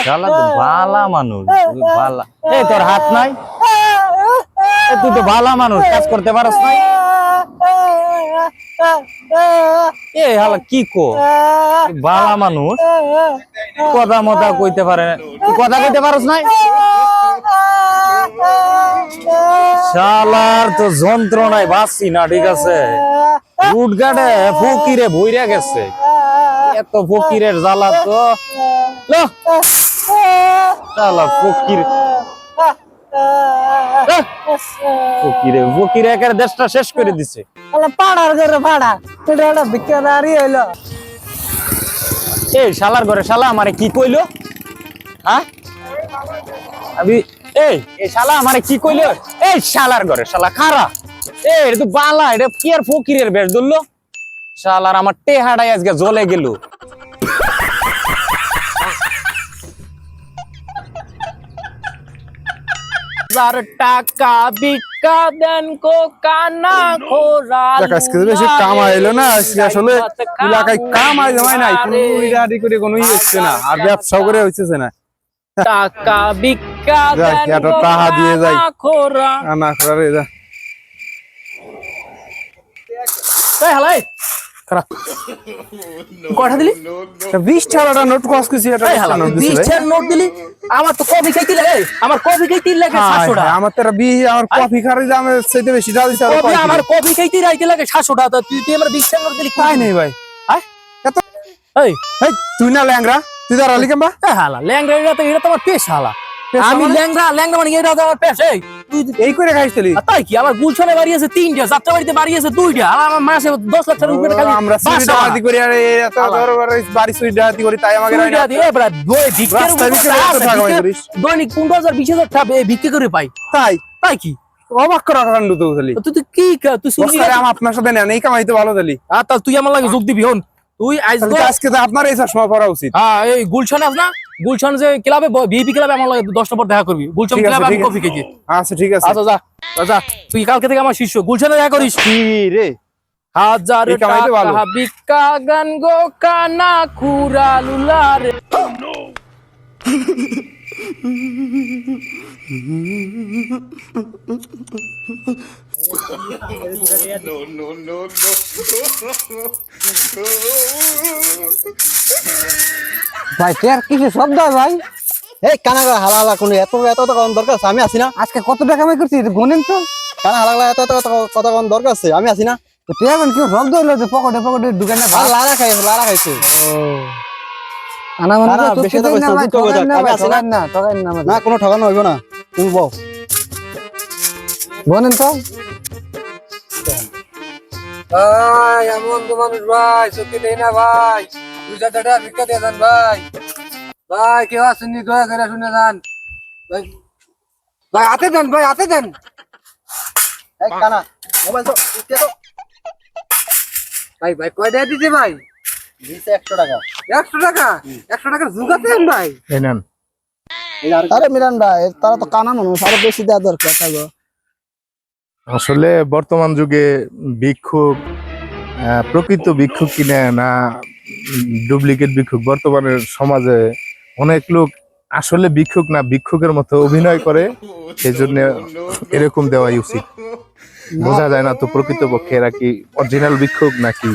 শালা তো ভালা মানুষ, ভালা। এই তোর হাত নাই? তুই তো ভালা মানুষ, কাজ করতে পারস নাই? এ হালা কি কো, ভালা মানুষ কথা মতা কইতে পারে না, তুই কথা কইতে পারস নাই? শালার তো যন্ত্রণায় বাঁচছি না, ঠিক আছে? রুটঘাটে ফকিরে ভইরা গেছে, এত ফকিরের জ্বালা তো। শালা ফকির, ফকিরে ফকিরে একের দেশটা শেষ করে দিছে। পাড়ার ঘরে ভাড়া এটা বিক্রি হইলো। এই শালার ঘরে শালা আমারে কি কইলো? হ্যাঁ আমি এই শালা আমারে কি কইলো? এই শালার ঘরে শালা খারা, এটা তো বালা, এটা কি আর ফকিরের বেশ ধরলো? শালার আমার টেহাটাই আজকে জ্বলে গেল। টাকা ভিক্ষা দেন কো কানা খোরা। আজকে বেশি কাম আইলো না, আজকে আসলে এলাকায় কাম আই জমাই নাই, কোনো ইরাদি করে কোনো হচ্ছে না, আর ব্যবসাও করে হচ্ছে না। টাকা ভিক্ষা দেন এত টাকা দিয়ে যাই খোরা না করে যা। এই হালাই খারাপ কয়টা দিলি? 20 টাকাটা নোট কস কিছু এটা 20 টাকার নোট দিলি? আমার তো কফি খাইতে লাগে, আমার কফি খাইতে লাগে 700 টাকা। আমার তো আমার কফি খাওয়ার দাম চাইতে বেশি দাম দিতে হবে। আমার কফি খাইতে রাইতে লাগে 700 টাকা, তুই আমার 20 টাকার নোট দিলি? তাই নেই ভাই, হ্যাঁ এত এই এই তুই না ল্যাংরা, তুই দাঁড়ালি কেমবা? হালা ল্যাংরা, এটা তো আমার পেশ হালা। আমি ল্যাংরা মানে এটা তো আমার পেশ। এই তুই এই করে খাইছিলি? তাই কি আমার গুলশনে বাড়ি আছে 3টা, যাত্রাবাড়িতে বাড়ি আছে 2টা, আর আমার মাসে 10 লাখ টাকার উপরে খালি আমরা সুইট ডাকাতি করি, আর এত বড় বড় বাড়ি সুইট ডাকাতি করি, তাই আমাকে সুইট ডাকাতি এ বড় রাস্তায় বিক্রি করতে থাকা করিস। দৈনিক 15,000 20,000 টাকা বিক্রি করে পাই। তাই কি অবাক করা কাণ্ড তো খালি। তুই কি তুই শুনলি? আমি আপনার সাথে নেন, এই কামাই তো ভালো দিলি। তা তুই আমার লাগে যোগ দিবি। হন তুই আজকে তো আপনার এই চশমা পরা উচিত। হ্যাঁ, এই গুলশনে আস না, গুলশন যে ক্লাবে ভিপি ক্লাবে আমার লাগে 10টা পর দেখা করবি। গুলশন ক্লাবে আমি কফি খেয়েছি। আচ্ছা ঠিক আছে, আচ্ছা যা যা, তুই কালকে থেকে আমার শিষ্য, গুলশনে দেখা করিস। কি রে 1000 টাকা ভিক্ষা গান গো কানা খুরা লুলারে। ভাই টের কিছু শব্দ ভাই? এই কানা হালা হালা কোন এত এত কম দরকার আছে? আমি আছি না। আজকে কত টাকা কামাই করছি গনেন তো? কানা হালা হালা এত কত কম দরকার আছে? আমি আছি না। টের কি শব্দ হইলো যে পকেটে পকেটে ঢুকে না? লারা খাইছে। আনা মানে তো বেশি তো কইছ তো কথা। আমি আছি না, ঠকাই না। না কোনো ঠকানো হইব না, তুমি বল গনেন তো। ভাই এমন তো মানুষ ভাই, সত্যি দেই না ভাই, 2,000 টাকা ভিক্ষা দিয়ে দেন ভাই। ভাই কেউ আসেননি, দয়া করে শুনে যান ভাই। ভাই হাতে দেন, ভাই হাতে দেন। এই কানা মোবাইল তো তো ভাই ভাই কয় টাকা দিতে ভাই? দিছে 100 টাকা। 100 টাকা? 100 টাকা জুগাতেন ভাই? এই নেন। আরে মিরান ভাই তারা তো কানা মানুষ, আরো বেশি দেওয়া দরকার থাকো। আসলে বর্তমান যুগে ভিক্ষুক প্রকৃত ভিক্ষুক কিনে না ডুপ্লিকেট ভিক্ষুক, বর্তমানের সমাজে অনেক লোক আসলে ভিক্ষুক না, ভিক্ষুকের মতো অভিনয় করে, সেই জন্য এরকম দেওয়াই উচিত। বোঝা যায় না তো প্রকৃতপক্ষে এরা কি অরিজিনাল ভিক্ষুক নাকি।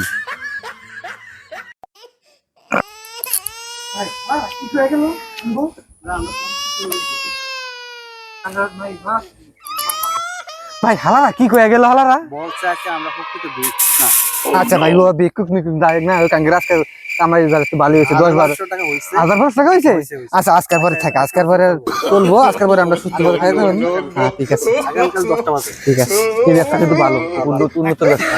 ভাই হালারা কি কয়ে গেল? হালারা বলছে আজকে আমরা প্রকৃত ভিক্ষুক না। আচ্ছা ভাই ও ভিক্ষুক মিক্ষুক ডাইরেক্ট না, ওই কাঙ্গের আজকে কামাই একটু ভালো হয়েছে, 10-12 টাকা হইছে। 1000 টাকা হয়েছে। আচ্ছা আজকের পরে থাকে, আজকের পরে চলবো, আজকের পরে আমরা সুস্থ করে খাই দেবো। হ্যাঁ ঠিক আছে, আগামীকাল 10টা বাজে। ঠিক আছে। এই ব্যবসা কিন্তু ভালো, উন্নত ব্যবসা।